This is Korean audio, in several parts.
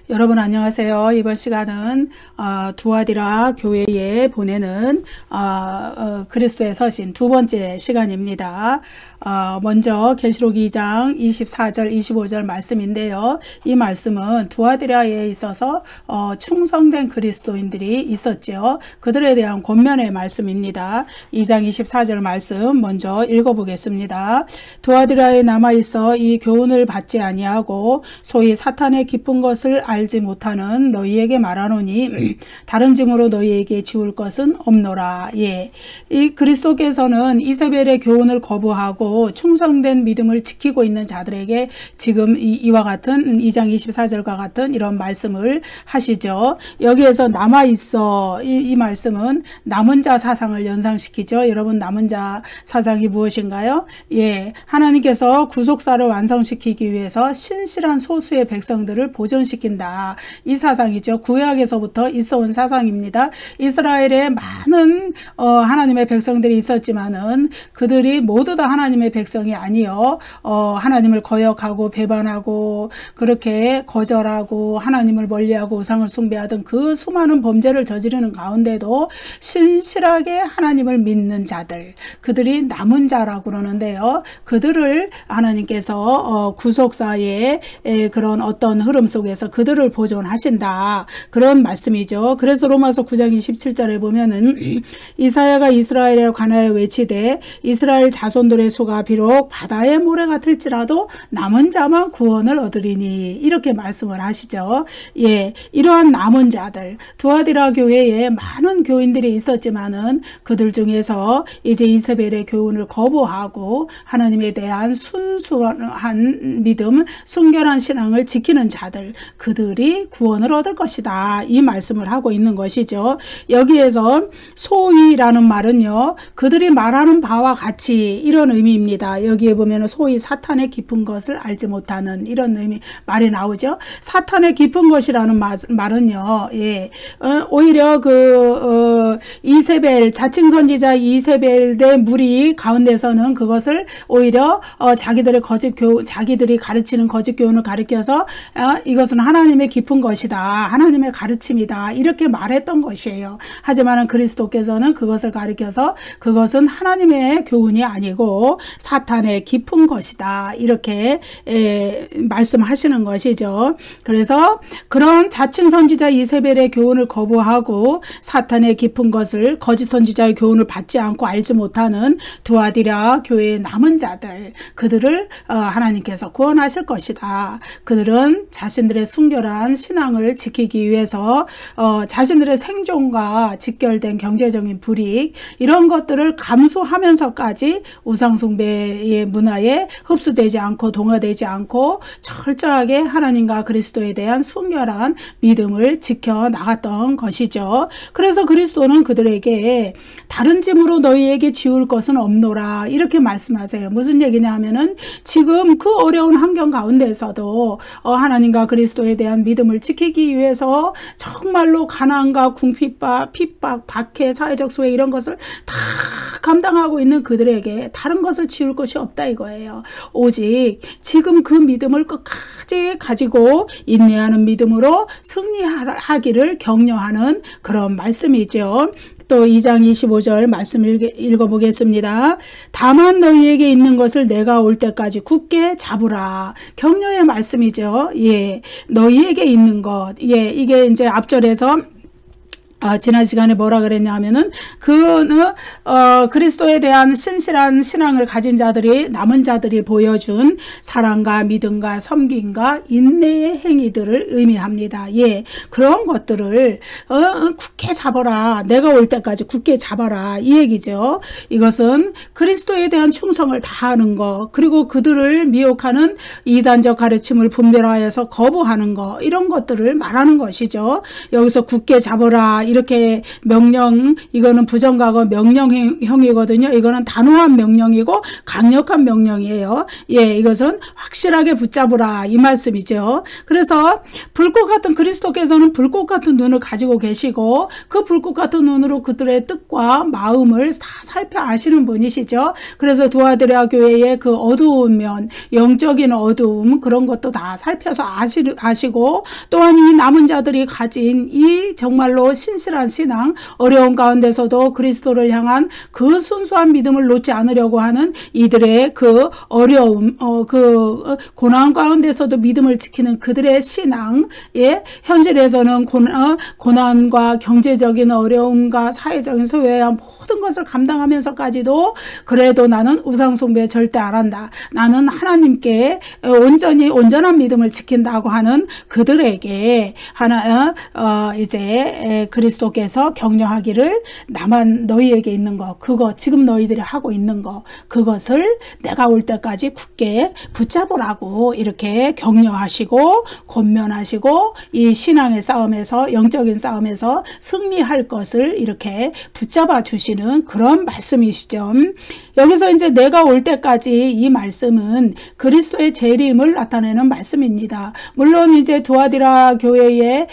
여러분 안녕하세요. 이번 시간은 두아디라 교회에 보내는 그리스도의 서신 두 번째 시간입니다. 먼저 계시록 2장 24절 25절 말씀인데요. 이 말씀은 두아디라에 있어서 충성된 그리스도인들이 있었죠. 그들에 대한 권면의 말씀입니다. 2장 24절 말씀 먼저 읽어보겠습니다. 두아디라에 남아있어 이 교훈을 받지 아니하고 소위 사탄의 깊은 것을 알지 못하는 너희에게 말하노니 다른 증으로 너희에게 지울 것은 없노라. 예, 이 그리스도께서는 이세벨의 교훈을 거부하고 충성된 믿음을 지키고 있는 자들에게 지금 이와 같은 2장 24절과 같은 이런 말씀을 하시죠. 여기에서 남아있어, 이 말씀은 남은 자 사상을 연상시키죠. 여러분, 남은 자 사상이 무엇인가요? 예, 하나님께서 구속사를 완성시키기 위해서 신실한 소수의 백성들을 보존시킨다. 이 사상이죠. 구약에서부터 있어온 사상입니다. 이스라엘에 많은 하나님의 백성들이 있었지만은 그들이 모두 다 하나님의 백성이 아니요. 하나님을 거역하고 배반하고 그렇게 거절하고 하나님을 멀리하고 우상을 숭배하던 그 수많은 범죄를 저지르는 가운데도 신실하게 하나님을 믿는 자들, 그들이 남은 자라고 그러는데요. 그들을 하나님께서 구속사의 그런 어떤 흐름 속에서 그들을 보존하신다. 그런 말씀이죠. 그래서 로마서 9장 27절에 보면은 이사야가 이스라엘에 관하여 외치되 이스라엘 자손들의 수가 비록 바다의 모래 같을지라도 남은 자만 구원을 얻으리니, 이렇게 말씀을 하시죠. 예, 이러한 남은 자들, 두아디라 교회에 많은 교인들이 있었지만은 그들 중에서 이제 이세벨의 교훈을 거부하고 하나님에 대한 순수한 믿음, 순결한 신앙을 지키는 자들, 그들이 구원을 얻을 것이다. 이 말씀을 하고 있는 것이죠. 여기에서 소위라는 말은요, 그들이 말하는 바와 같이 이런 의미입니다. 여기에 보면 소위 사탄의 깊은 것을 알지 못하는 이런 의미 말이 나오죠. 사탄의 깊은 것이라는 말은요, 예, 오히려 이세벨, 자칭 선지자 이세벨의 무리 가운데서는 그것을 오히려 자기들의 자기들이 가르치는 거짓 교훈을 가르쳐서 이것은 하나님의 깊은 것이다, 하나님의 가르침이다, 이렇게 말했던 것이에요. 하지만 그리스도께서는 그것을 가르쳐서 그것은 하나님의 교훈이 아니고 사탄의 깊은 것이다, 이렇게 말씀하시는 것이죠. 그래서 그런 자칭 선지자 이세벨의 교훈을 거부하고 사탄의 깊은 것을, 거짓 선지자의 교훈을 받지 않고 알지 못하는 두아디라 교회의 남은 자들, 그들을 하나님께서 구원하실 것이다. 그들은 자신들의 순결한 신앙을 지키기 위해서 자신들의 생존과 직결된 경제적인 불이익, 이런 것들을 감수하면서까지 우상숭배의 문화에 흡수되지 않고 동화되지 않고 철저하게 하나님과 그리스도에 대한 순결한 믿음을 지켜나갔던 것이죠. 그래서 그리스도는 그들에게 다른 짐으로 너희에게 지울 것은 없노라, 이렇게 말씀하세요. 무슨 얘기냐 하면은 지금 그 어려운 환경 가운데서도 하나님과 그리스도에 대한 믿음을 지키기 위해서 정말로 가난과 궁핍과 핍박, 박해, 사회적 소외 이런 것을 다 감당하고 있는 그들에게 다른 것을 지울 것이 없다 이거예요. 오직 지금 그 믿음을 끝까지 가지고 인내하는 믿음으로 승리하기를 격려하는 그런 말씀이죠. 또 2장 25절 말씀 읽어보겠습니다. 다만 너희에게 있는 것을 내가 올 때까지 굳게 잡으라. 격려의 말씀이죠. 예, 너희에게 있는 것. 예, 이게 이제 앞절에서 지난 시간에 뭐라 그랬냐 하면은 그리스도에 대한 신실한 신앙을 가진 자들이, 남은 자들이 보여준 사랑과 믿음과 섬김과 인내의 행위들을 의미합니다. 예, 그런 것들을 굳게 잡아라. 내가 올 때까지 굳게 잡아라, 이 얘기죠. 이것은 그리스도에 대한 충성을 다하는 것, 그리고 그들을 미혹하는 이단적 가르침을 분별하여서 거부하는 것, 이런 것들을 말하는 것이죠. 여기서 굳게 잡아라, 이렇게 명령, 이거는 부정과거 명령형이거든요. 이거는 단호한 명령이고 강력한 명령이에요. 예, 이것은 확실하게 붙잡으라 이 말씀이죠. 그래서 불꽃 같은 그리스도께서는 불꽃 같은 눈을 가지고 계시고 그 불꽃 같은 눈으로 그들의 뜻과 마음을 다 살펴 아시는 분이시죠. 그래서 두아디라 교회의 그 어두운 면, 영적인 어두움 그런 것도 다 살펴서 아시고 또한 이 남은 자들이 가진 이 정말로 신실한 신앙, 어려운 가운데서도 그리스도를 향한 그 순수한 믿음을 놓지 않으려고 하는 이들의 그 어려움, 그 고난 가운데서도 믿음을 지키는 그들의 신앙, 예, 현실에서는 고난과 경제적인 어려움과 사회적인 소외와 모든 것을 감당하면서까지도 그래도 나는 우상숭배 절대 안 한다. 나는 하나님께 온전한 믿음을 지킨다고 하는 그들에게 이제 그리스도께서 격려하기를 나만 너희에게 있는 거, 그거 지금 너희들이 하고 있는 거, 그것을 내가 올 때까지 굳게 붙잡으라고 이렇게 격려하시고 권면하시고 이 신앙의 싸움에서, 영적인 싸움에서 승리할 것을 이렇게 붙잡아 주시는 그런 말씀이시죠. 여기서 이제 내가 올 때까지 이 말씀은 그리스도의 재림을 나타내는 말씀입니다. 물론 이제 두아디라 교회의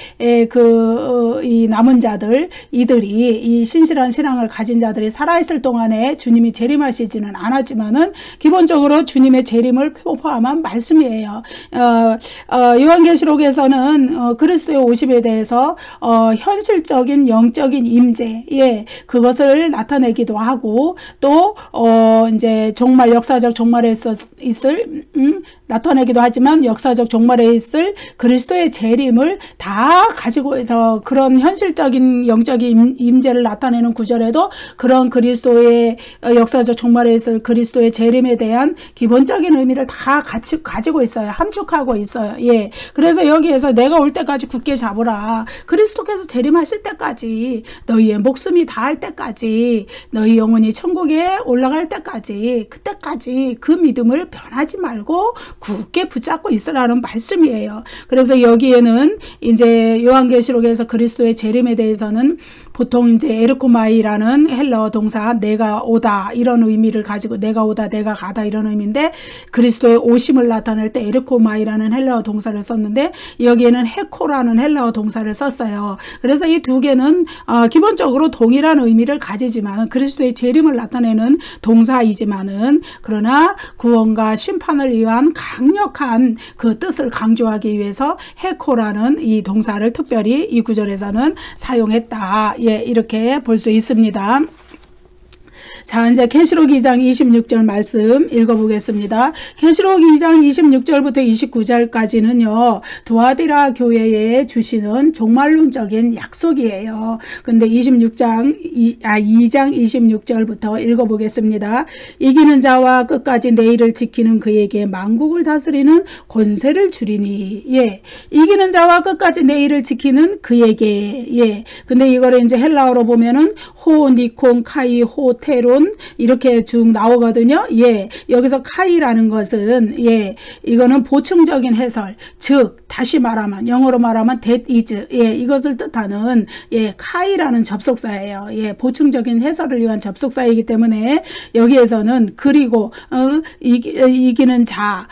이 남은 자들, 이들이 이 신실한 신앙을 가진 자들이 살아있을 동안에 주님이 재림하시지는 않았지만은 기본적으로 주님의 재림을 포함한 말씀이에요. 요한계시록에서는 그리스도의 오심에 대해서 현실적인 영적인 임재, 예, 그것을 나타내기도 하고 또 이제 종말, 역사적 종말에 있을 나타내기도 하지만 역사적 종말에 있을 그리스도의 재림을 다 가지고 그런 현실적인 영적인 임재를 나타내는 구절에도 그런 그리스도의 역사적 종말에 있을 그리스도의 재림에 대한 기본적인 의미를 다 같이 가지고 있어요. 함축하고 있어요. 예. 그래서 여기에서 내가 올 때까지 굳게 잡으라. 그리스도께서 재림하실 때까지, 너희의 목숨이 다할 때까지, 너희 영혼이 천국에 올라갈 때까지, 그때까지 그 믿음을 변하지 말고 굳게 붙잡고 있으라는 말씀이에요. 그래서 여기에는 이제 요한계시록에서 그리스도의 재림에 대해서는 보통 이제 에르코마이라는 헬라어 동사, 내가 오다 이런 의미를 가지고, 내가 오다 내가 가다 이런 의미인데, 그리스도의 오심을 나타낼 때 에르코마이라는 헬라어 동사를 썼는데 여기에는 헤코라는 헬라어 동사를 썼어요. 그래서 이 두 개는 기본적으로 동일한 의미를 가지지만 그리스도의 재림을 나타내는 동사이지만은, 그러나 구원과 심판을 위한 강력한 그 뜻을 강조하기 위해서 헤코라는 이 동사를 특별히 이 구절에서는 사용했다. 예, 이렇게 볼 수 있습니다. 자, 이제 계시록 2장 26절 말씀 읽어보겠습니다. 계시록 2장 26절부터 29절까지는요, 두아디라 교회에 주시는 종말론적인 약속이에요. 근데 2장 26절부터 읽어보겠습니다. 이기는 자와 끝까지 내일을 지키는 그에게 만국을 다스리는 권세를 주리니. 예. 이기는 자와 끝까지 내일을 지키는 그에게. 예. 근데 이거를 이제 헬라어로 보면은 호, 니콘, 카이, 호, 테론 이렇게 쭉 나오거든요. 예. 여기서 카이라는 것은, 예, 이거는 보충적인 해설, 즉 다시 말하면, 영어로 말하면 that is, 예, 이것을 뜻하는, 예, 카이라는 접속사예요. 예, 보충적인 해설을 위한 접속사이기 때문에 여기에서는 그리고 이기는 자,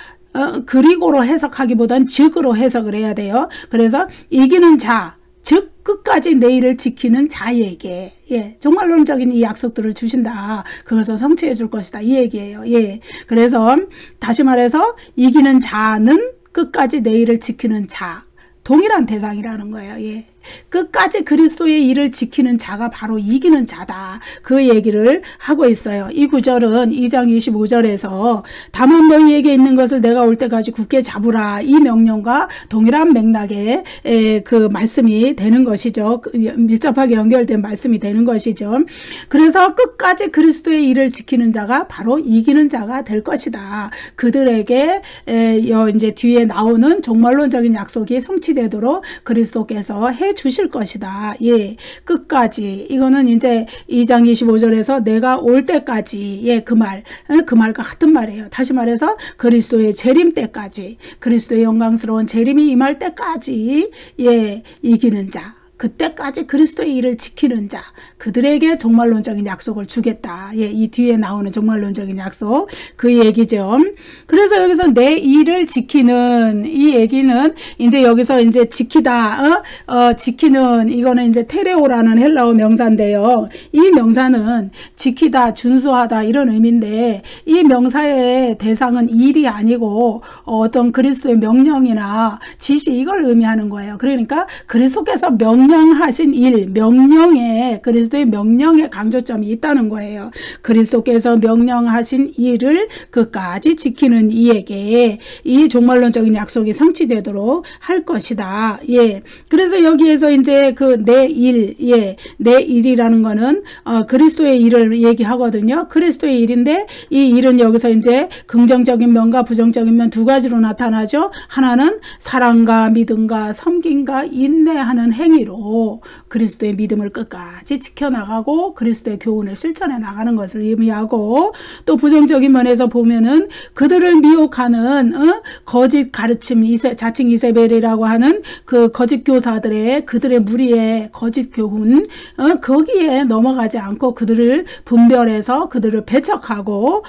그리고로 해석하기보단 즉으로 해석을 해야 돼요. 그래서 이기는 자, 즉 끝까지 내일을 지키는 자에게, 예, 종말론적인 이 약속들을 주신다. 그것을 성취해 줄 것이다. 이 얘기예요. 예. 그래서 다시 말해서 이기는 자는 끝까지 내일을 지키는 자, 동일한 대상이라는 거예요. 예. 끝까지 그리스도의 일을 지키는 자가 바로 이기는 자다. 그 얘기를 하고 있어요. 이 구절은 2장 25절에서 다만 너희에게 있는 것을 내가 올 때까지 굳게 잡으라. 이 명령과 동일한 맥락의 그 말씀이 되는 것이죠. 밀접하게 연결된 말씀이 되는 것이죠. 그래서 끝까지 그리스도의 일을 지키는 자가 바로 이기는 자가 될 것이다. 그들에게 이제 뒤에 나오는 종말론적인 약속이 성취되도록 그리스도께서 해 주실 것이다. 예, 끝까지. 이거는 이제 2장 25절에서 내가 올 때까지, 예, 그 말과 같은 말이에요. 다시 말해서 그리스도의 재림 때까지, 그리스도의 영광스러운 재림이 임할 때까지, 예, 이기는 자, 그때까지 그리스도의 일을 지키는 자, 그들에게 종말론적인 약속을 주겠다. 예, 이 뒤에 나오는 종말론적인 약속, 그 얘기죠. 그래서 여기서 내 일을 지키는 이 얘기는 이제 여기서 이제 지키다, 지키는 이거는 이제 테레오라는 헬라어 명사인데요. 이 명사는 지키다, 준수하다 이런 의미인데 이 명사의 대상은 일이 아니고 어떤 그리스도의 명령이나 지시 이걸 의미하는 거예요. 그러니까 그리스도께서 명령하신 일, 명령에 그리스도의 명령에 강조점이 있다는 거예요. 그리스도께서 명령하신 일을 끝까지 지키는 이에게 이 종말론적인 약속이 성취되도록 할 것이다. 예. 그래서 여기에서 이제 그 내 일, 예, 내 일이라는 거는 그리스도의 일을 얘기하거든요. 그리스도의 일인데 이 일은 여기서 이제 긍정적인 면과 부정적인 면 두 가지로 나타나죠. 하나는 사랑과 믿음과 섬김과 인내하는 행위로 그리스도의 믿음을 끝까지 지켜나가고 그리스도의 교훈을 실천해 나가는 것을 의미하고, 또 부정적인 면에서 보면은 그들을 미혹하는 거짓 가르침, 자칭 이세벨이라고 하는 그 거짓 교사들의 그들의 무리의 거짓 교훈, 거기에 넘어가지 않고 그들을 분별해서 그들을 배척하고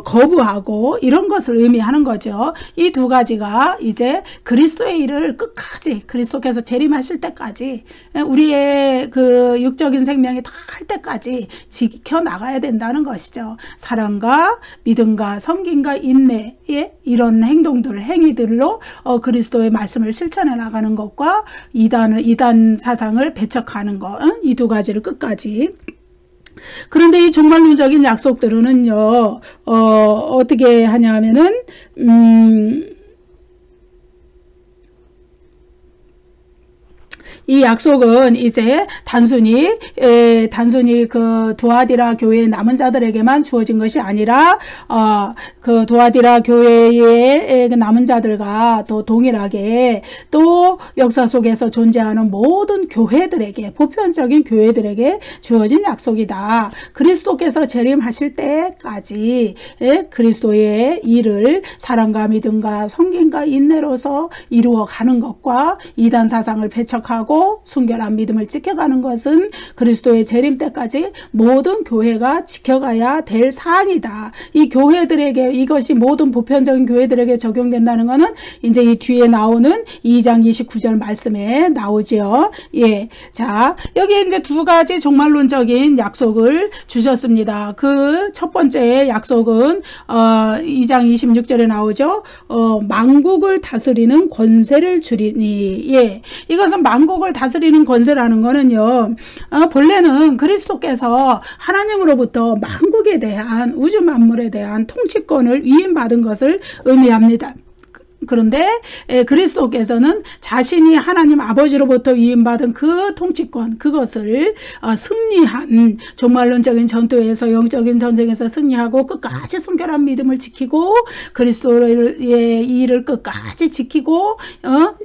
거부하고 이런 것을 의미하는 거죠. 이 두 가지가 이제 그리스도의 일을 끝까지 그리스도께서 재림하실 때까지 우리의 그 육적인 생명이 다 할 때까지 지켜나가야 된다는 것이죠. 사랑과 믿음과 섬김과 인내의 이런 행동들, 행위들로 그리스도의 말씀을 실천해 나가는 것과 이단 사상을 배척하는 것, 이 두 가지를 끝까지. 그런데 이 종말론적인 약속들은요, 어떻게 하냐면은, 이 약속은 이제 단순히 그 두아디라 교회의 남은 자들에게만 주어진 것이 아니라 그 두아디라 교회의 남은 자들과 또 동일하게 또 역사 속에서 존재하는 모든 교회들에게, 보편적인 교회들에게 주어진 약속이다. 그리스도께서 재림하실 때까지 그리스도의 일을 사랑과 믿음과 섬김과 인내로서 이루어가는 것과 이단 사상을 배척하고 순결한 믿음을 지켜가는 것은 그리스도의 재림 때까지 모든 교회가 지켜가야 될 사항이다. 이 교회들에게, 이것이 모든 보편적인 교회들에게 적용된다는 것은 이제 이 뒤에 나오는 2장 29절 말씀에 나오죠. 예. 자, 여기 이제 두 가지 종말론적인 약속을 주셨습니다. 그 첫 번째 약속은 2장 26절에 나오죠. 만국을 다스리는 권세를 주리니. 예. 이것은 만국을 다스리는 권세라는 거는요, 본래는 그리스도께서 하나님으로부터 만국에 대한, 우주 만물에 대한 통치권을 위임받은 것을 의미합니다. 그런데 그리스도께서는 자신이 하나님 아버지로부터 위임받은 그 통치권, 그것을 승리한, 종말론적인 전투에서, 영적인 전쟁에서 승리하고 끝까지 순결한 믿음을 지키고 그리스도의 일을 끝까지 지키고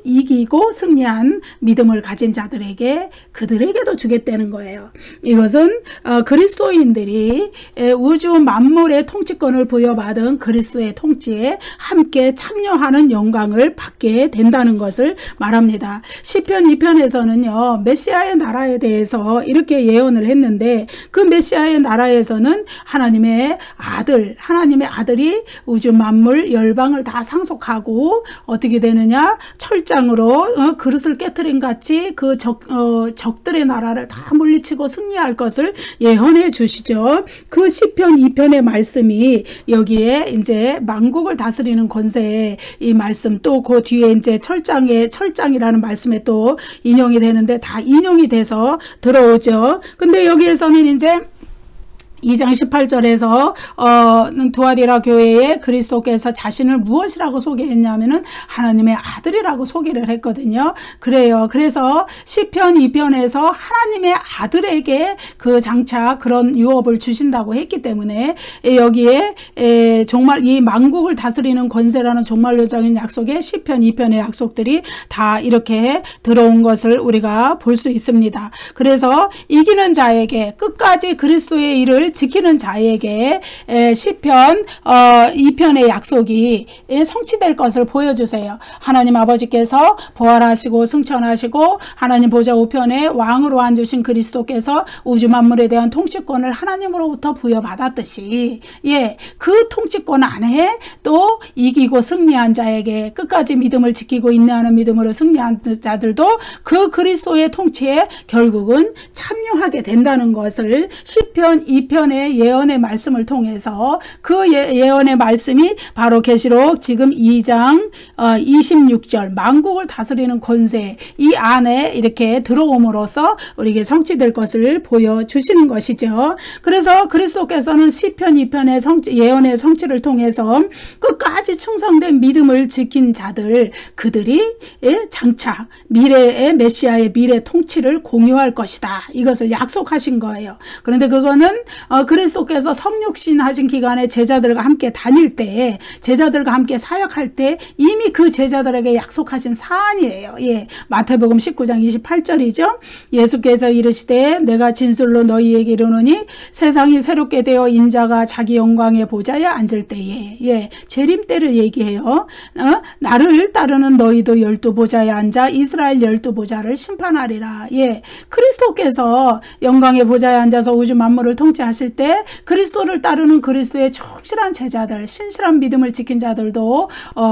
이기고 승리한 믿음을 가진 자들에게, 그들에게도 주겠다는 거예요. 이것은 그리스도인들이 우주 만물의 통치권을 부여받은 그리스도의 통치에 함께 참여하는 영광을 받게 된다는 것을 말합니다. 시편 2편에서는요, 메시아의 나라에 대해서 이렇게 예언을 했는데, 그 메시아의 나라에서는 하나님의 아들이 우주 만물 열방을 다 상속하고 어떻게 되느냐, 철장으로 그릇을 깨트린 같이 그 적들의 나라를 다 물리치고 승리할 것을 예언해 주시죠. 그 시편 2편의 말씀이 여기에 이제 만국을 다스리는 권세에 이 말씀, 또 그 뒤에 이제 철장이라는 말씀에 또 인용이 되는데 다 인용이 돼서 들어오죠. 근데 여기에서는 이제 2장 18절에서 두아디라 교회에 그리스도께서 자신을 무엇이라고 소개했냐면은 하나님의 아들이라고 소개를 했거든요. 그래요. 그래서 시편 2편에서 하나님의 아들에게 그 장차 그런 유업을 주신다고 했기 때문에 여기에 정말 이 만국을 다스리는 권세라는 종말론적인 약속에 시편 2편의 약속들이 다 이렇게 들어온 것을 우리가 볼 수 있습니다. 그래서 이기는 자에게, 끝까지 그리스도의 일을 믿음을 지키는 자에게 시편 2편의 약속이 성취될 것을 보여주세요. 하나님 아버지께서 부활하시고 승천하시고 하나님 보좌 우편에 왕으로 앉으신 그리스도께서 우주 만물에 대한 통치권을 하나님으로부터 부여받았듯이 그 통치권 안에 또 이기고 승리한 자에게 끝까지 믿음을 지키고 인내하는 믿음으로 승리한 자들도 그 그리스도의 통치에 결국은 참여하게 된다는 것을 시편 2편의 예언의 말씀을 통해서 그 예언의 말씀이 바로 계시록 지금 2장 26절 만국을 다스리는 권세 이 안에 이렇게 들어옴으로써 우리에게 성취될 것을 보여주시는 것이죠. 그래서 그리스도께서는 시편 2편의 예언의 성취를 통해서 끝까지 충성된 믿음을 지킨 자들 그들이 장차 미래의 메시아의 미래 통치를 공유할 것이다. 이것을 약속하신 거예요. 그런데 그거는 그리스도께서 성육신 하신 기간에 제자들과 함께 다닐 때 제자들과 함께 사역할 때 이미 그 제자들에게 약속하신 사안이에요. 마태복음 19장 28절이죠. 예수께서 이르시되 내가 진술로 너희에게 이르노니 세상이 새롭게 되어 인자가 자기 영광의 보좌에 앉을 때에 재림 때를 얘기해요. 나를 따르는 너희도 12보좌에 앉아 이스라엘 12보좌를 심판하리라. 그리스도께서 영광의 보좌에 앉아서 우주 만물을 통치하실 때 그리스도를 따르는 그리스도의 충실한 제자들 신실한 믿음을 지킨 자들도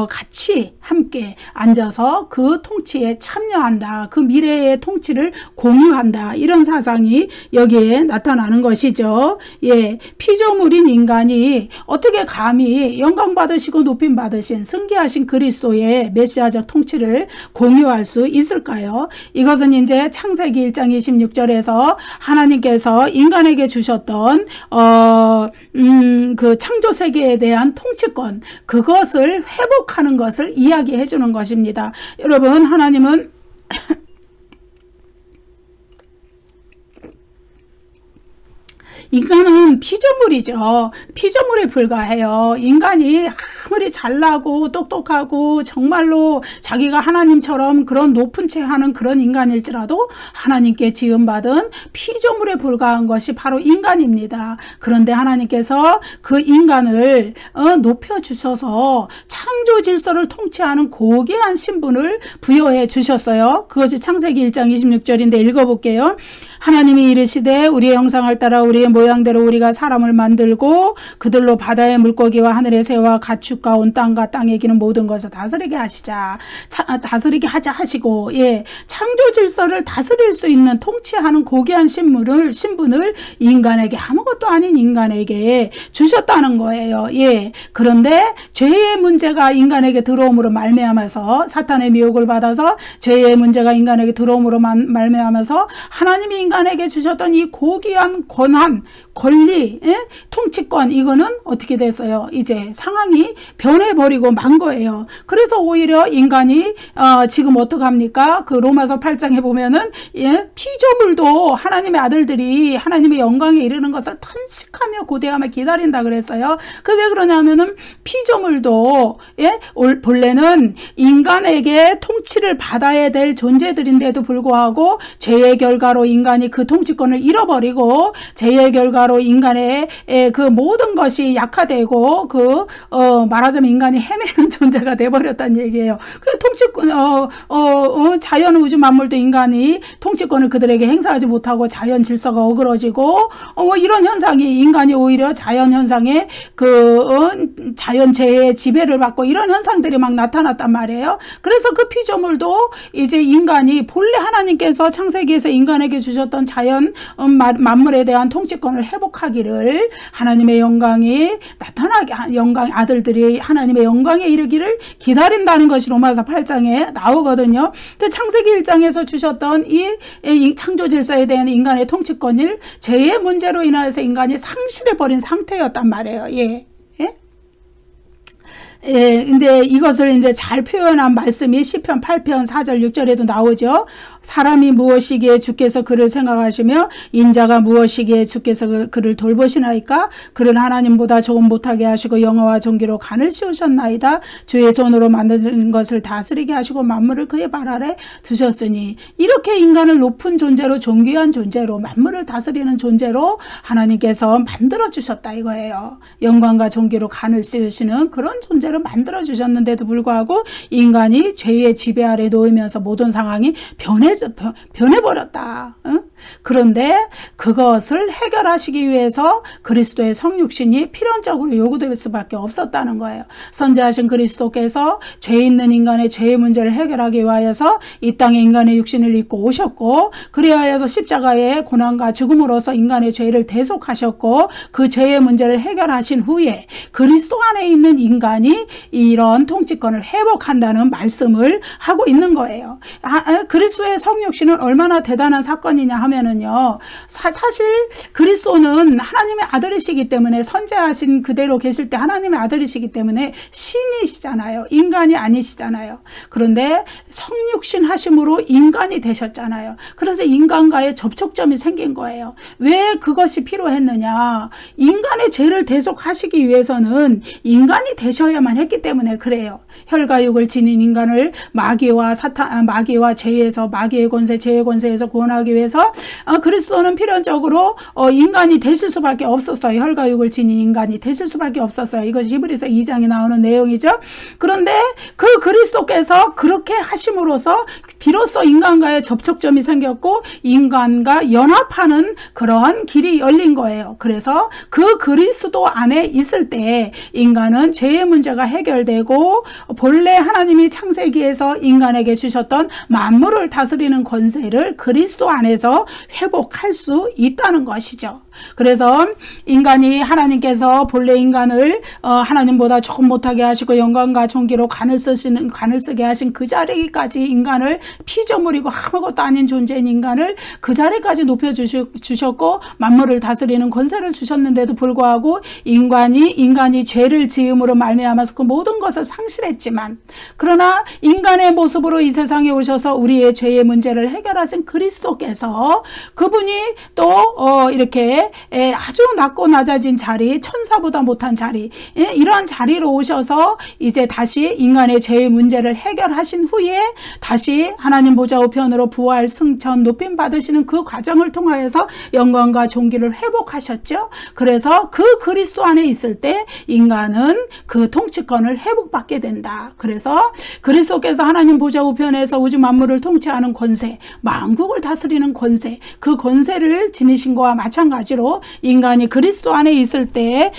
같이 함께 앉아서 그 통치에 참여한다. 그 미래의 통치를 공유한다. 이런 사상이 여기에 나타나는 것이죠. 피조물인 인간이 어떻게 감히 영광 받으시고 높임 받으신 승리하신 그리스도의 메시아적 통치를 공유할 수 있을까요? 이것은 이제 창세기 1장 26절에서 하나님께서 인간에게 주셨던 그 창조 세계에 대한 통치권 그것을 회복하는 것을 이야기해 주는 것입니다. 여러분 하나님은 인간은 피조물이죠. 피조물에 불과해요. 인간이 아무리 잘나고 똑똑하고 정말로 자기가 하나님처럼 그런 높은 채 하는 그런 인간일지라도 하나님께 지음받은 피조물에 불과한 것이 바로 인간입니다. 그런데 하나님께서 그 인간을 높여주셔서 창조 질서를 통치하는 고귀한 신분을 부여해 주셨어요. 그것이 창세기 1장 26절인데 읽어볼게요. 하나님이 이르시되 우리의 형상을 따라 우리의 모양대로 우리가 사람을 만들고 그들로 바다의 물고기와 하늘의 새와 가축과 온 땅과 땅에 기는 모든 것을 다스리게 하시자. 다스리게 하자 하시고 창조 질서를 다스릴 수 있는 통치하는 고귀한 신분을 인간에게 아무것도 아닌 인간에게 주셨다는 거예요. 그런데 죄의 문제가 인간에게 들어옴으로 말미암아서 사탄의 미혹을 받아서 죄의 문제가 인간에게 들어옴으로 말미암아서 하나님이 인간에게 주셨던 이 고귀한 권한, 권리, 통치권 이거는 어떻게 됐어요? 이제 상황이 변해버리고 만 거예요. 그래서 오히려 인간이 지금 어떡합니까? 그 로마서 8장에 보면은 피조물도 하나님의 아들들이 하나님의 영광에 이르는 것을 탄식하며 고대하며 기다린다 그랬어요. 그 왜 그러냐면은 피조물도 본래는 인간에게 통치를 받아야 될 존재들인데도 불구하고 죄의 결과로 인간이 그 통치권을 잃어버리고 죄의 결과로 인간의 그 모든 것이 약화되고 말하자면 인간이 헤매는 존재가 돼버렸다는 얘기예요. 그 통치권 자연 우주 만물도 인간이 통치권을 그들에게 행사하지 못하고 자연 질서가 어그러지고 이런 현상이 인간이 오히려 자연 현상에 자연 재해의 지배를 받고 이런 현상들이 막 나타났단 말이에요. 그래서 그 피조물도 이제 인간이 본래 하나님께서 창세기에서 인간에게 주셨던 자연 만물에 대한 통치권을 회복하기를 하나님의 영광이 나타나게 영광 아들들이 하나님의 영광에 이르기를 기다린다는 것이 로마서 8장에 나오거든요. 그 창세기 1장에서 주셨던 이 창조 질서에 대한 인간의 통치권을 죄의 문제로 인하여서 인간이 상실해버린 상태였단 말이에요. 근데 이것을 이제 잘 표현한 말씀이 시편 8편 4절 6절에도 나오죠. 사람이 무엇이기에 주께서 그를 생각하시며 인자가 무엇이기에 주께서 그를 돌보시나이까. 그를 하나님보다 조금 못하게 하시고 영어와 존귀로 간을 씌우셨나이다. 주의 손으로 만든 것을 다스리게 하시고 만물을 그의 발 아래 두셨으니. 이렇게 인간을 높은 존재로, 존귀한 존재로, 만물을 다스리는 존재로 하나님께서 만들어 주셨다 이거예요. 영광과 존귀로 간을 씌우시는 그런 존재로 만들어 주셨는데도 불구하고 인간이 죄의 지배 아래 놓이면서 모든 상황이 변해버렸다. 응? 그런데 그것을 해결하시기 위해서 그리스도의 성육신이 필연적으로 요구될 수밖에 없었다는 거예요. 선지하신 그리스도께서 죄 있는 인간의 죄의 문제를 해결하기 위하여서 이 땅에 인간의 육신을 입고 오셨고, 그리하여서 십자가의 고난과 죽음으로써 인간의 죄를 대속하셨고, 그 죄의 문제를 해결하신 후에 그리스도 안에 있는 인간이 이런 통치권을 회복한다는 말씀을 하고 있는 거예요. 그리스도의 성육신은 얼마나 대단한 사건이냐 하면은요, 사실 그리스도는 하나님의 아들이시기 때문에, 선지하신 그대로 계실 때 하나님의 아들이시기 때문에 신이시잖아요. 인간이 아니시잖아요. 그런데 성육신 하심으로 인간이 되셨잖아요. 그래서 인간과의 접촉점이 생긴 거예요. 왜 그것이 필요했느냐? 인간의 죄를 대속하시기 위해서는 인간이 되셔야만 했기 때문에 그래요. 혈과 육을 지닌 인간을 마귀와 죄에서, 마귀의 권세, 죄의 권세에서 구원하기 위해서 그리스도는 필연적으로 인간이 되실 수밖에 없었어요. 혈과 육을 지닌 인간이 되실 수밖에 없었어요. 이것이 히브리서 2장에 나오는 내용이죠. 그런데 그 그리스도께서 그렇게 하심으로써 비로소 인간과의 접촉점이 생겼고 인간과 연합하는 그러한 길이 열린 거예요. 그래서 그 그리스도 안에 있을 때 인간은 죄의 문제가 해결되고 본래 하나님이 창세기에서 인간에게 주셨던 만물을 다스리는 권세를 그리스도 안에서 회복할 수 있다는 것이죠. 그래서 인간이, 하나님께서 본래 인간을 하나님보다 조금 못하게 하시고 영광과 존귀로 간을 쓰게 하신 그 자리까지 인간을 피조물이고 아무것도 아닌 존재인 인간을 그 자리까지 높여주셨고 만물을 다스리는 권세를 주셨는데도 불구하고 인간이 죄를 지음으로 말미암아서 그 모든 것을 상실했지만, 그러나 인간의 모습으로 이 세상에 오셔서 우리의 죄의 문제를 해결하신 그리스도께서 그분이 또 이렇게 아주 낮고 낮아진 자리, 천사보다 못한 자리, 이런 자리로 오셔서 이제 다시 인간의 죄의 문제를 해결하신 후에 다시 하나님 보좌 우편으로 부활, 승천, 높임 받으시는 그 과정을 통하여서 영광과 존귀를 회복하셨죠. 그래서 그 그리스도 안에 있을 때 인간은 그 통치권을 회복받게 된다. 그래서 그리스도께서 하나님 보좌 우편에서 우주 만물을 통치하는 권세, 만국을 다스리는 권세, 그 권세를 지니신 것과 마찬가지로 인간이 그리스도 안에 있을 때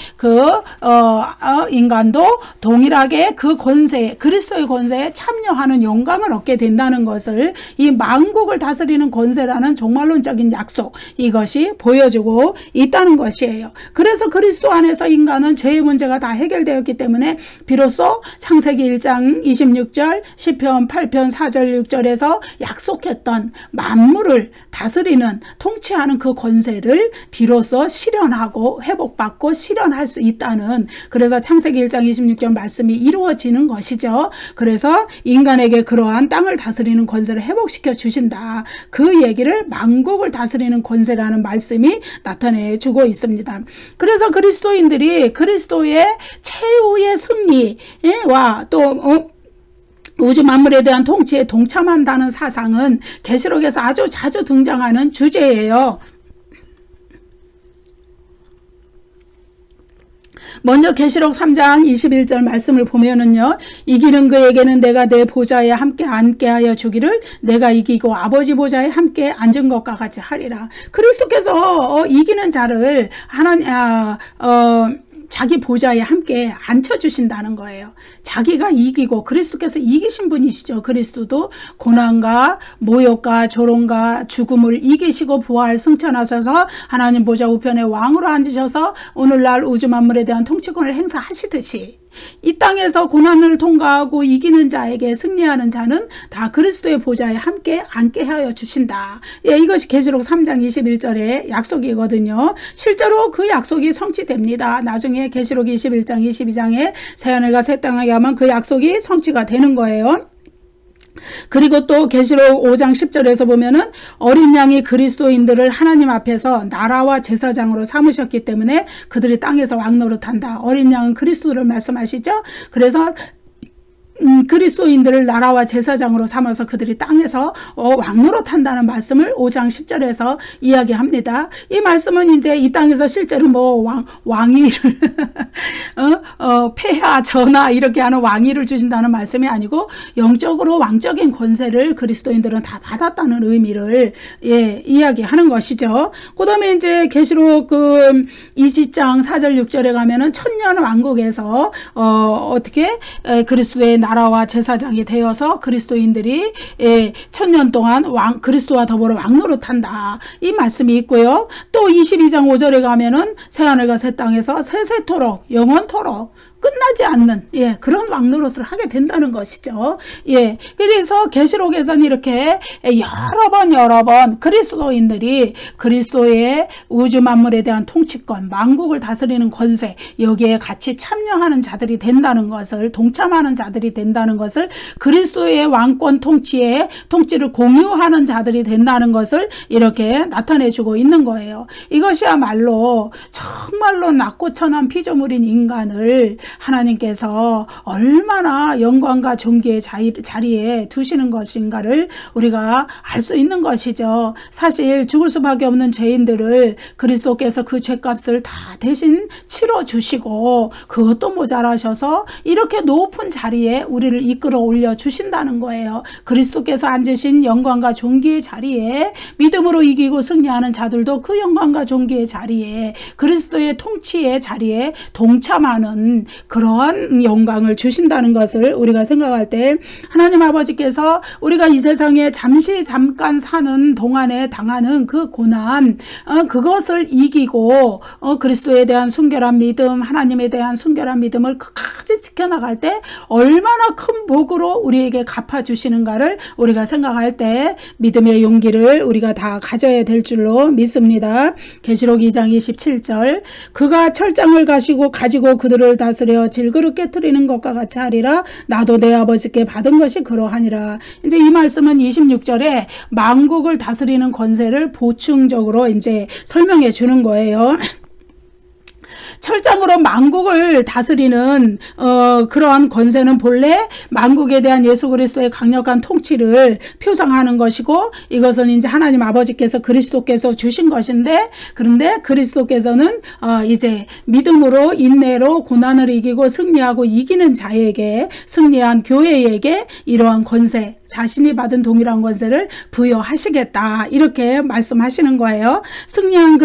인간도 동일하게 그 권세, 그리스도의 권세에 참여하는 영광을 얻게 된다는 것을 이 만국을 다스리는 권세라는 종말론적인 약속, 이것이 보여주고 있다는 것이에요. 그래서 그리스도 안에서 인간은 죄의 문제가 다 해결되었기 때문에 비로소 창세기 1장 26절, 시편 8편 4절 6절에서 약속했던 만물을 다스리는, 통치하는 그 권세를 비로소 실현하고 회복받고 실현할 수 있다는, 그래서 창세기 1장 26절 말씀이 이루어지는 것이죠. 그래서 인간에게 그러한 땅을 다스리는 권세를 회복시켜 주신다. 그 얘기를 만국을 다스리는 권세라는 말씀이 나타내 주고 있습니다. 그래서 그리스도인들이 그리스도의 최후의 승리와 또 우주 만물에 대한 통치에 동참한다는 사상은 계시록에서 아주 자주 등장하는 주제예요. 먼저 계시록 3장 21절 말씀을 보면은요, 이기는 그에게는 내가 내 보좌에 함께 앉게 하여 주기를, 내가 이기고 아버지 보좌에 함께 앉은 것과 같이 하리라. 그리스도께서 이기는 자를 자기 보좌에 함께 앉혀주신다는 거예요. 자기가 이기고, 그리스도께서 이기신 분이시죠. 그리스도도 고난과 모욕과 조롱과 죽음을 이기시고 부활 승천하셔서 하나님 보좌 우편에 왕으로 앉으셔서 오늘날 우주 만물에 대한 통치권을 행사하시듯이 이 땅에서 고난을 통과하고 이기는 자에게 승리하는 자는 다 그리스도의 보좌에 함께 앉게 하여 주신다. 예, 이것이 계시록 3장 21절의 약속이거든요. 실제로 그 약속이 성취됩니다. 나중에 계시록 21장 22장에 새하늘과 새 땅에 하면 그 약속이 성취가 되는 거예요. 그리고 또 계시록 5장 10절에서 보면은 어린 양이 그리스도인들을 하나님 앞에서 나라와 제사장으로 삼으셨기 때문에 그들이 땅에서 왕노릇한다. 어린 양은 그리스도를 말씀하시죠. 그래서 그리스도인들을 나라와 제사장으로 삼아서 그들이 땅에서 왕노릇한다는 말씀을 5장 10절에서 이야기합니다. 이 말씀은 이제 이 땅에서 실제로 뭐 왕위를 폐하 전하 이렇게 하는 왕위를 주신다는 말씀이 아니고 영적으로 왕적인 권세를 그리스도인들은 다 받았다는 의미를 이야기하는 것이죠. 그 다음에 이제 계시록 20장 4절 6절에 가면은 천년 왕국에서 어떻게 그리스도의 나라와 제사장이 되어서 그리스도인들이 천년 동안 그리스도와 더불어 왕노릇한다. 이 말씀이 있고요. 또 22장 5절에 가면은 새하늘과 새 땅에서 세세토록 영원토록 끝나지 않는 그런 왕노릇을 하게 된다는 것이죠. 그래서 계시록에서는 이렇게 여러 번 그리스도인들이 그리스도의 우주 만물에 대한 통치권, 만국을 다스리는 권세 여기에 같이 참여하는 자들이 된다는 것을 동참하는 자들이 된다는 것을 그리스도의 왕권 통치를 공유하는 자들이 된다는 것을 이렇게 나타내주고 있는 거예요. 이것이야말로 정말로 낮고 천한 피조물인 인간을 하나님께서 얼마나 영광과 존귀의 자리에 두시는 것인가를 우리가 알 수 있는 것이죠. 사실 죽을 수밖에 없는 죄인들을 그리스도께서 그 죄값을 다 대신 치러주시고 그것도 모자라셔서 이렇게 높은 자리에 우리를 이끌어 올려 주신다는 거예요. 그리스도께서 앉으신 영광과 존귀의 자리에 믿음으로 이기고 승리하는 자들도 그 영광과 존귀의 자리에 그리스도의 통치의 자리에 동참하는 그러한 영광을 주신다는 것을 우리가 생각할 때 하나님 아버지께서 우리가 이 세상에 잠깐 사는 동안에 당하는 그 고난 그것을 이기고 그리스도에 대한 순결한 믿음 하나님에 대한 순결한 믿음을 끝까지 지켜나갈 때 얼마나 큰 복으로 우리에게 갚아주시는가를 우리가 생각할 때 믿음의 용기를 우리가 다 가져야 될 줄로 믿습니다. 계시록 2장 27절 그가 철장을 가지고 그들을 다스려 질그릇 깨트리는 것과 같이 하리라. 나도 내 아버지께 받은 것이 그러하니라. 이제 이 말씀은 26절에 만국을 다스리는 권세를 보충적으로 이제 설명해 주는 거예요. 철장으로 만국을 다스리는 그러한 권세는 본래 만국에 대한 예수 그리스도의 강력한 통치를 표상하는 것이고 이것은 이제 하나님 아버지께서 그리스도께서 주신 것인데 그런데 그리스도께서는 이제 믿음으로 인내로 고난을 이기고 승리하고 이기는 자에게 승리한 교회에게 이러한 권세 자신이 받은 동일한 권세를 부여하시겠다 이렇게 말씀하시는 거예요. 승리한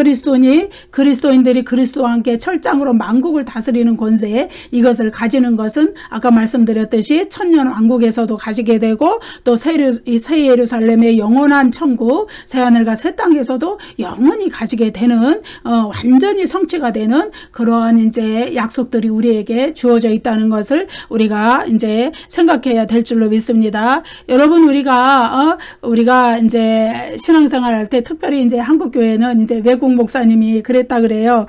그리스도인들이 그리스도와 함께 철장으로 만국을 다스리는 권세 이것을 가지는 것은 아까 말씀드렸듯이 천년 왕국에서도 가지게 되고 또 새 예루살렘의 영원한 천국 새하늘과 새 땅에서도 영원히 가지게 되는 완전히 성취가 되는 그러한 이제 약속들이 우리에게 주어져 있다는 것을 우리가 이제 생각해야 될 줄로 믿습니다. 여러분 우리가 이제 신앙생활 할 때 특별히 이제 한국 교회는 이제 외국 목사님이 그랬다 그래요.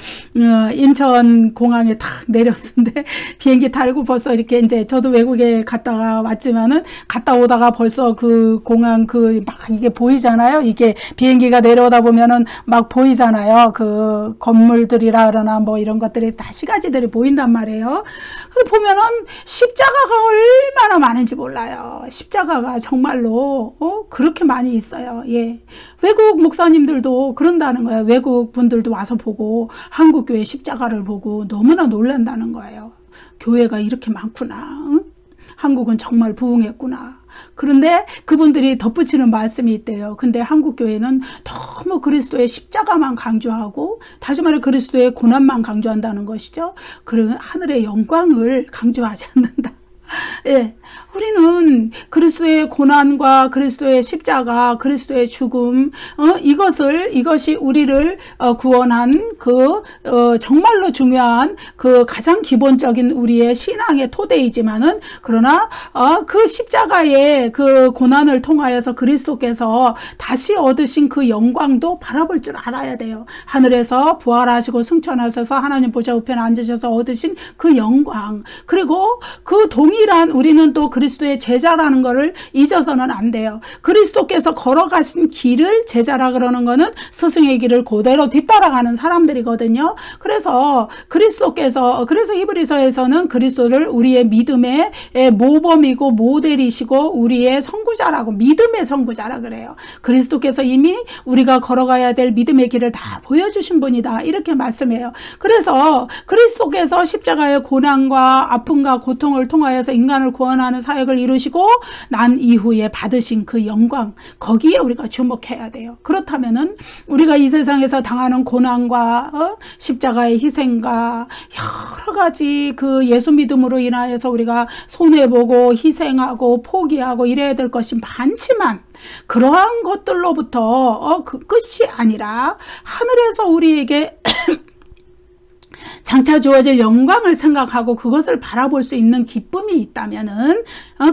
인천 공항에 탁 내렸는데 비행기 타고 벌써 이렇게 이제 저도 외국에 갔다가 왔지만은 갔다 오다가 벌써 그 공항 막 이게 보이잖아요. 이게 비행기가 내려오다 보면은 막 보이잖아요. 그 건물들이라 그러나 뭐 이런 것들이 다 시가지들이 보인단 말이에요. 보면은 십자가가 얼마나 많은지 몰라요. 십자가가 정말로 그렇게 많이 있어요. 외국 목사님들도 그런다는 거예요. 외국 분들도 와서 보고 한국 교회 십자가를 보고 너무나 놀란다는 거예요. 교회가 이렇게 많구나. 한국은 정말 부흥했구나. 그런데 그분들이 덧붙이는 말씀이 있대요. 근데 한국 교회는 너무 그리스도의 십자가만 강조하고 다시 말해 그리스도의 고난만 강조한다는 것이죠. 그리고 하늘의 영광을 강조하지 않는다. 예, 우리는 그리스도의 고난과 그리스도의 십자가, 그리스도의 죽음, 이것이 우리를 구원한 정말로 중요한 가장 기본적인 우리의 신앙의 토대이지만은, 그러나 그 십자가의 그 고난을 통하여서 그리스도께서 다시 얻으신 그 영광도 바라볼 줄 알아야 돼요. 하늘에서 부활하시고 승천하셔서 하나님 보좌 우편에 앉으셔서 얻으신 그 영광, 그리고 그 동일한 우리는 또 그리스도의 제자라는 것을 잊어서는 안 돼요. 그리스도께서 걸어가신 길을 제자라 그러는 거는 스승의 길을 그대로 뒤따라가는 사람들이거든요. 그래서 히브리서에서는 그리스도를 우리의 믿음의 모범이고 모델이시고 우리의 선구자라고, 믿음의 선구자라 그래요. 그리스도께서 이미 우리가 걸어가야 될 믿음의 길을 다 보여주신 분이다, 이렇게 말씀해요. 그래서 그리스도께서 십자가의 고난과 아픔과 고통을 통하여서 인간을 구원하는 사역을 이루시고 난 이후에 받으신 그 영광, 거기에 우리가 주목해야 돼요. 그렇다면은 우리가 이 세상에서 당하는 고난과 십자가의 희생과 여러 가지 그 예수 믿음으로 인하여서 우리가 손해보고 희생하고 포기하고 이래야 될 것이 많지만, 그러한 것들로부터 그 끝이 아니라 하늘에서 우리에게 장차 주어질 영광을 생각하고 그것을 바라볼 수 있는 기쁨이 있다면은,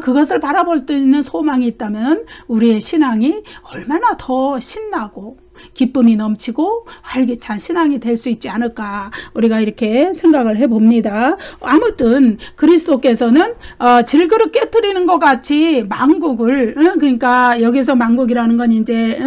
그것을 바라볼 수 있는 소망이 있다면 우리의 신앙이 얼마나 더 신나고 기쁨이 넘치고 활기찬 신앙이 될 수 있지 않을까, 우리가 이렇게 생각을 해봅니다. 아무튼 그리스도께서는 질그릇 깨트리는 것 같이 만국을, 그러니까 여기서 만국이라는 건 이제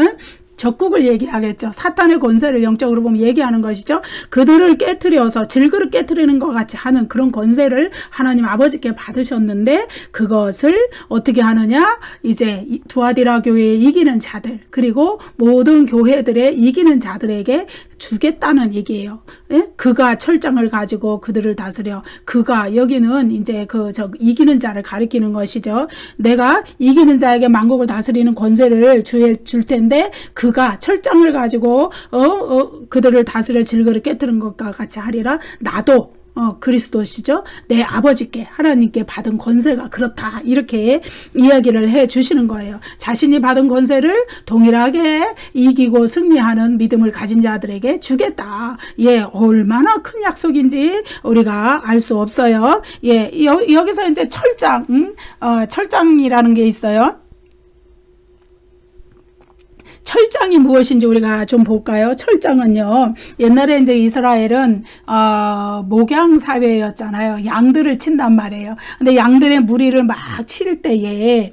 적국을 얘기하겠죠. 사탄의 권세를 영적으로 보면 얘기하는 것이죠. 그들을 깨트려서 질그릇 깨트리는 것 같이 하는 그런 권세를 하나님 아버지께 받으셨는데, 그것을 어떻게 하느냐, 이제 두아디라 교회에 이기는 자들, 그리고 모든 교회들의 이기는 자들에게 주겠다는 얘기예요. 예? 그가 철장을 가지고 그들을 다스려. 그가, 여기는 이제 이기는 자를 가리키는 것이죠. 내가 이기는 자에게 만국을 다스리는 권세를 줄 텐데, 그가 철장을 가지고 그들을 다스려 질그릇 깨뜨린 것과 같이 하리라. 나도 그리스도시죠. 내 아버지께, 하나님께 받은 권세가 그렇다, 이렇게 이야기를 해 주시는 거예요. 자신이 받은 권세를 동일하게 이기고 승리하는 믿음을 가진 자들에게 주겠다. 예, 얼마나 큰 약속인지 우리가 알 수 없어요. 예, 여기서 이제 철장이라는 게 있어요. 철장이 무엇인지 우리가 좀 볼까요? 철장은요, 옛날에 이제 이스라엘은 목양 사회였잖아요. 양들을 친단 말이에요. 근데 양들의 무리를 막 칠 때에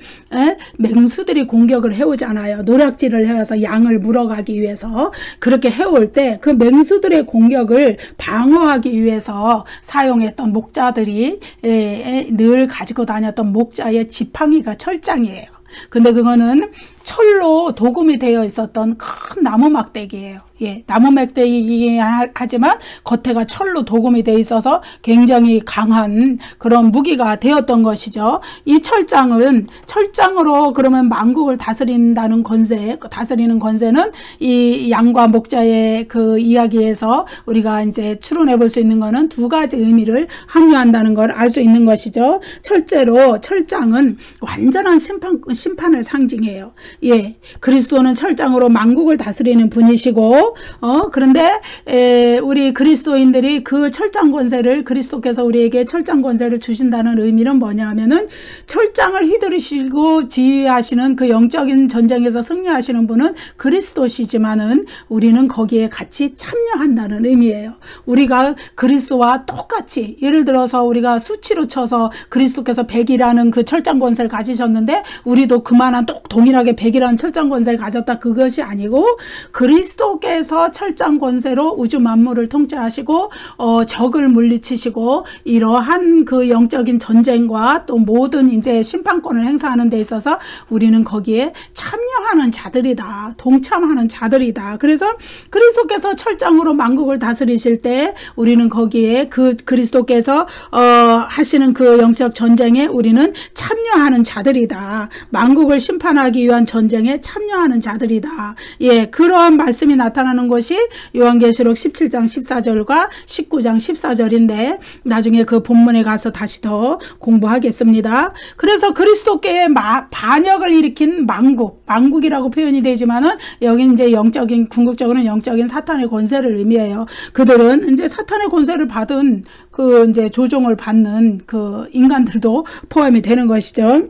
맹수들이 공격을 해오잖아요. 노략질을 해와서 양을 물어가기 위해서. 그렇게 해올 때 그 맹수들의 공격을 방어하기 위해서 사용했던 목자들이 늘 가지고 다녔던 목자의 지팡이가 철장이에요. 근데 그거는 철로 도금이 되어 있었던 큰 나무 막대기예요. 예, 나무 막대기이긴 하지만 겉에가 철로 도금이 되어 있어서 굉장히 강한 그런 무기가 되었던 것이죠. 이 철장으로 그러면 만국을 다스린다는 권세, 다스리는 권세는 이 양과 목자의 그 이야기에서 우리가 이제 추론해 볼 수 있는 것은 두 가지 의미를 함유한다는 걸 알 수 있는 것이죠. 첫째로 철장은 완전한 심판을 상징해요. 예, 그리스도는 철장으로 만국을 다스리는 분이시고, 그런데 우리 그리스도인들이 그 철장 권세를, 그리스도께서 우리에게 철장 권세를 주신다는 의미는 뭐냐 하면은, 철장을 휘두르시고 지휘하시는 그 영적인 전쟁에서 승리하시는 분은 그리스도시지만은 우리는 거기에 같이 참여한다는 의미예요. 우리가 그리스도와 똑같이, 예를 들어서 우리가 수치로 쳐서 그리스도께서 100이라는 그 철장 권세를 가지셨는데 우리도 그만한 동일하게 100이라는 철장 권세를 가졌다, 그것이 아니고, 그리스도께서 철장 권세로 우주 만물을 통치하시고 적을 물리치시고 이러한 그 영적인 전쟁과 또 모든 이제 심판권을 행사하는 데 있어서 우리는 거기에 참여하는 자들이다, 동참하는 자들이다. 그래서 그리스도께서 철장으로 만국을 다스리실 때 우리는 거기에 그 그리스도께서 하시는 그 영적 전쟁에 우리는 참여하는 자들이다. 만국을 심판하기 위한 전쟁에 참여하는 자들이다. 예, 그러한 말씀이 나타나는 것이 요한계시록 17장 14절과 19장 14절인데 나중에 그 본문에 가서 다시 더 공부하겠습니다. 그래서 그리스도께의 반역을 일으킨 망국이라고 표현이 되지만은 여기 이제 영적인, 궁극적으로는 영적인 사탄의 권세를 의미해요. 그들은 이제 사탄의 권세를 받은 그 이제 조종을 받는 그 인간들도 포함이 되는 것이죠.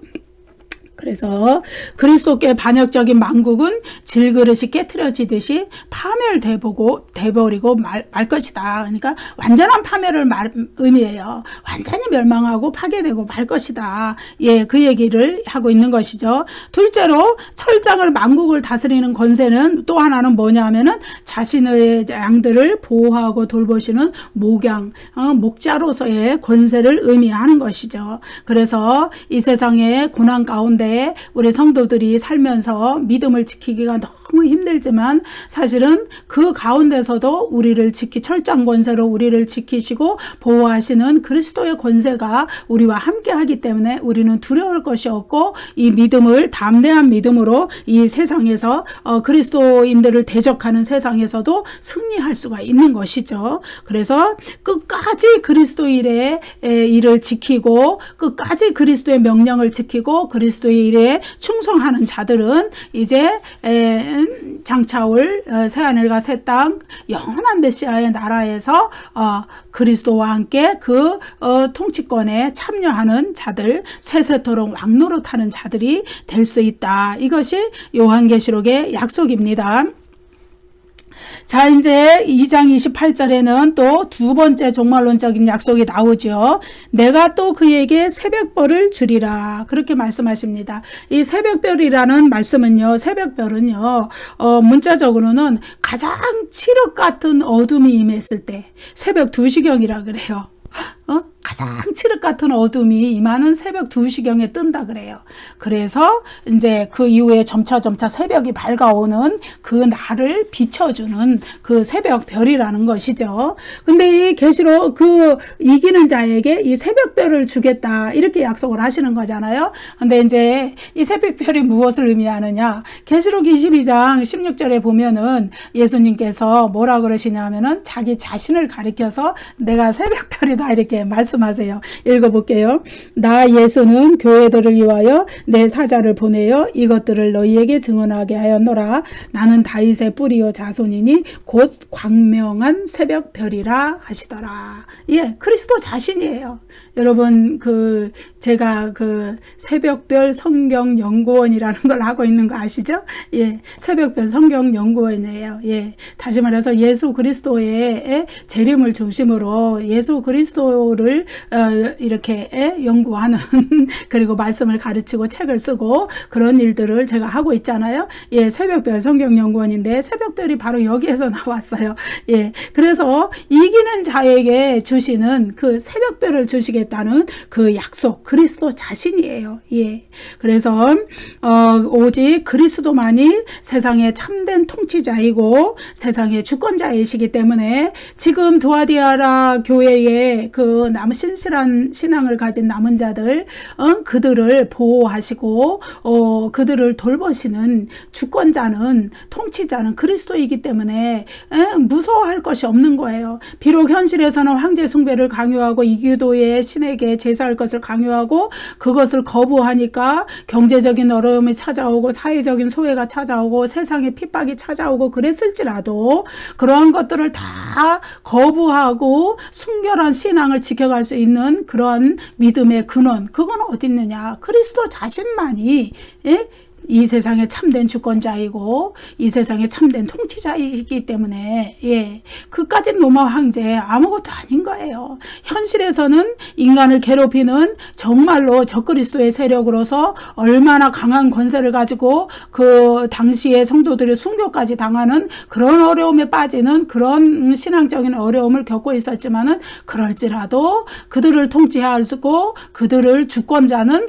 그래서 그리스도께 반역적인 망국은 질그릇이 깨트려지듯이 파멸되버리고 말 것이다. 그러니까 완전한 파멸을 의미해요. 완전히 멸망하고 파괴되고 말 것이다. 예, 그 얘기를 하고 있는 것이죠. 둘째로 철장을 망국을 다스리는 권세는 또 하나는 뭐냐 하면은 자신의 양들을 보호하고 돌보시는 목자로서의 권세를 의미하는 것이죠. 그래서 이 세상의 고난 가운데 우리 성도들이 살면서 믿음을 지키기가 너무 힘들지만 사실은 그 가운데서도 우리를 철장 권세로 우리를 지키시고 보호하시는 그리스도의 권세가 우리와 함께 하기 때문에 우리는 두려울 것이 없고 이 믿음을 담대한 믿음으로 이 세상에서 그리스도인들을 대적하는 세상에서도 승리할 수가 있는 것이죠. 그래서 끝까지 그리스도의 일을 지키고 끝까지 그리스도의 명령을 지키고 그리스도의 일에 충성하는 자들은 이제 장차올 새하늘과 새 땅 영원한 메시아의 나라에서 그리스도와 함께 그 통치권에 참여하는 자들, 세세토록 왕노릇하는 자들이 될 수 있다. 이것이 요한계시록의 약속입니다. 자, 이제 2장 28절에는 또 두 번째 종말론적인 약속이 나오죠. 내가 또 그에게 새벽별을 주리라. 그렇게 말씀하십니다. 이 새벽별이라는 말씀은요, 새벽별은요, 문자적으로는 가장 칠흑 같은 어둠이 임했을 때, 새벽 2시경이라 그래요. 가장 칠흑 같은 어둠이 임하는 새벽 2시경에 뜬다 그래요. 그래서 이제 그 이후에 점차 새벽이 밝아오는 그 날을 비춰주는 그 새벽별이라는 것이죠. 근데 이 계시록 그 이기는 자에게 이 새벽별을 주겠다 이렇게 약속을 하시는 거잖아요. 근데 이제 이 새벽별이 무엇을 의미하느냐? 계시록 22장 16절에 보면은 예수님께서 뭐라 그러시냐면은 자기 자신을 가리켜서 내가 새벽별이다 이렇게 말씀하세요. 읽어볼게요. 나 예수는 교회들을 위하여 내 사자를 보내어 이것들을 너희에게 증언하게 하였노라. 나는 다윗의 뿌리요 자손이니 곧 광명한 새벽별이라 하시더라. 예, 그리스도 자신이에요. 여러분 제가 새벽별 성경 연구원이라는 걸 하고 있는 거 아시죠? 예, 새벽별 성경 연구원이에요. 예, 다시 말해서 예수 그리스도의 재림을 중심으로 예수 그리스도를 이렇게 연구하는 그리고 말씀을 가르치고 책을 쓰고 그런 일들을 제가 하고 있잖아요. 예, 새벽별 성경 연구원인데 새벽별이 바로 여기에서 나왔어요. 예, 그래서 이기는 자에게 주시는 그 새벽별을 주시겠다는 그 약속, 그리스도 자신이에요. 예, 그래서 오직 그리스도만이 세상의 참된 통치자이고 세상의 주권자이시기 때문에 지금 두아디아라 교회의 그 남은 신실한 신앙을 가진 남은 자들, 그들을 보호하시고 그들을 돌보시는 주권자는, 통치자는 그리스도이기 때문에 무서워할 것이 없는 거예요. 비록 현실에서는 황제 숭배를 강요하고 이교도의 신에게 제사할 것을 강요하고 그것을 거부하니까 경제적인 어려움이 찾아오고 사회적인 소외가 찾아오고 세상의 핍박이 찾아오고 그랬을지라도 그러한 것들을 다 거부하고 순결한 신앙을 지켜갈 수 있는 그런 믿음의 근원, 그건 어디 있느냐? 그리스도 자신만이 이 세상의 참된 주권자이고 이 세상의 참된 통치자이기 때문에 그까진 로마 황제 아무것도 아닌 거예요. 현실에서는 인간을 괴롭히는 정말로 적그리스도의 세력으로서 얼마나 강한 권세를 가지고 그 당시의 성도들의 순교까지 당하는 그런 어려움에 빠지는 그런 신앙적인 어려움을 겪고 있었지만은 그럴지라도 그들을 통치하고 그들의 주권자는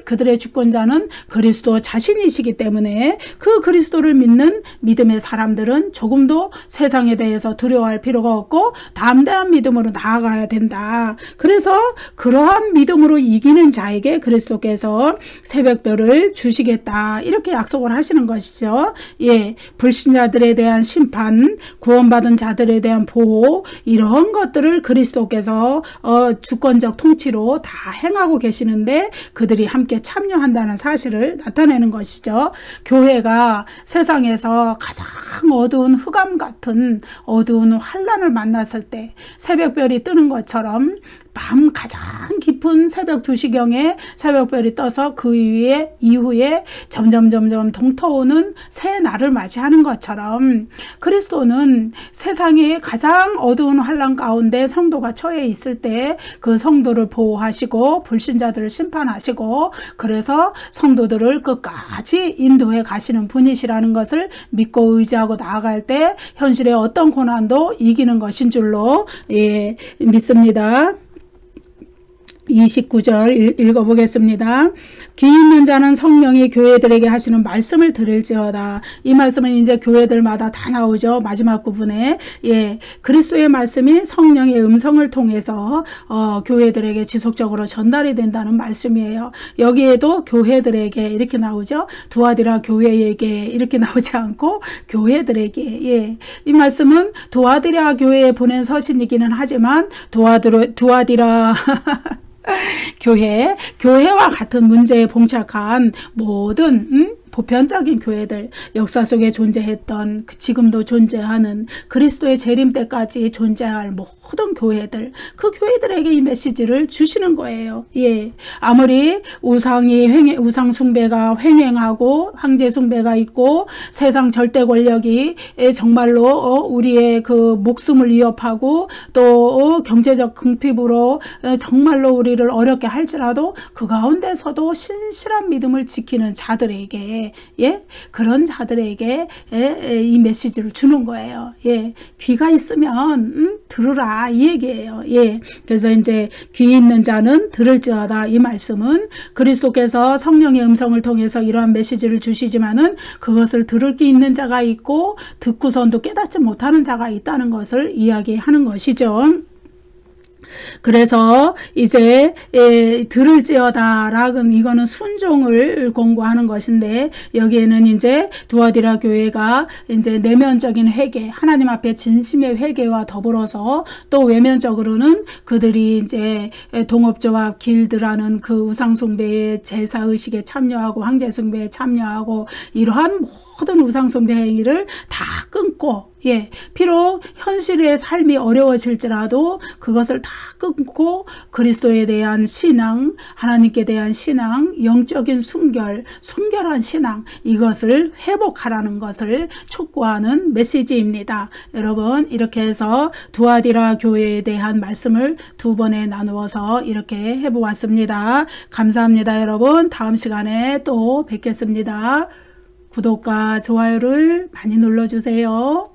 그리스도 자신이시기 때문에 때문에 그 그리스도를 믿는 믿음의 사람들은 조금도 세상에 대해서 두려워할 필요가 없고 담대한 믿음으로 나아가야 된다. 그래서 그러한 믿음으로 이기는 자에게 그리스도께서 새벽별을 주시겠다. 이렇게 약속을 하시는 것이죠. 예, 불신자들에 대한 심판, 구원받은 자들에 대한 보호, 이런 것들을 그리스도께서 주권적 통치로 다 행하고 계시는데 그들이 함께 참여한다는 사실을 나타내는 것이죠. 교회가 세상에서 가장 어두운 흑암 같은 어두운 환란을 만났을 때 새벽별이 뜨는 것처럼 밤 가장 깊은 새벽 2시경에 새벽별이 떠서 그 이후에 점점 동터오는 새 날을 맞이하는 것처럼 그리스도는 세상의 가장 어두운 환란 가운데 성도가 처해 있을 때 그 성도를 보호하시고 불신자들을 심판하시고 그래서 성도들을 끝까지 인도해 가시는 분이시라는 것을 믿고 의지하고 나아갈 때 현실의 어떤 고난도 이기는 것인 줄로 믿습니다. 29절 읽어보겠습니다. 귀 있는 자는 성령이 교회들에게 하시는 말씀을 들을지어다. 이 말씀은 이제 교회들마다 다 나오죠. 마지막 부분에. 예, 그리스도의 말씀이 성령의 음성을 통해서 교회들에게 지속적으로 전달이 된다는 말씀이에요. 여기에도 교회들에게 이렇게 나오죠. 두아디라 교회에게 이렇게 나오지 않고 교회들에게. 예, 이 말씀은 두아디라 교회에 보낸 서신이기는 하지만 두아디라 교회와 같은 문제에 봉착한 모든 보편적인 교회들, 역사 속에 존재했던 지금도 존재하는 그리스도의 재림 때까지 존재할 모든 교회들, 그 교회들에게 이 메시지를 주시는 거예요. 예, 아무리 우상 숭배가 횡행하고 황제 숭배가 있고 세상 절대 권력이 정말로 우리의 그 목숨을 위협하고 또 경제적 궁핍으로 정말로 우리를 어렵게 할지라도 그 가운데서도 신실한 믿음을 지키는 자들에게 그런 자들에게 이 메시지를 주는 거예요. 예, 귀가 있으면 들으라 이 얘기예요. 예, 그래서 이제 귀 있는 자는 들을지어다. 이 말씀은 그리스도께서 성령의 음성을 통해서 이러한 메시지를 주시지만은 그것을 들을 귀 있는 자가 있고 듣고선도 깨닫지 못하는 자가 있다는 것을 이야기하는 것이죠. 그래서 이제 들을지어다 라는 이거는 순종을 권고하는 것인데 여기에는 이제 두아디라 교회가 이제 내면적인 회개, 하나님 앞에 진심의 회개와 더불어서 또 외면적으로는 그들이 이제 동업조합 길드라는 그 우상숭배의 제사의식에 참여하고 황제숭배에 참여하고 이러한 모든 우상숭배 행위를 다 끊고 비록 현실의 삶이 어려워질지라도 그것을 다 끊고 그리스도에 대한 신앙, 하나님께 대한 신앙, 영적인 순결한 신앙 이것을 회복하라는 것을 촉구하는 메시지입니다. 여러분 이렇게 해서 두아디라 교회에 대한 말씀을 두 번에 나누어서 이렇게 해보았습니다. 감사합니다. 여러분 다음 시간에 또 뵙겠습니다. 구독과 좋아요를 많이 눌러주세요.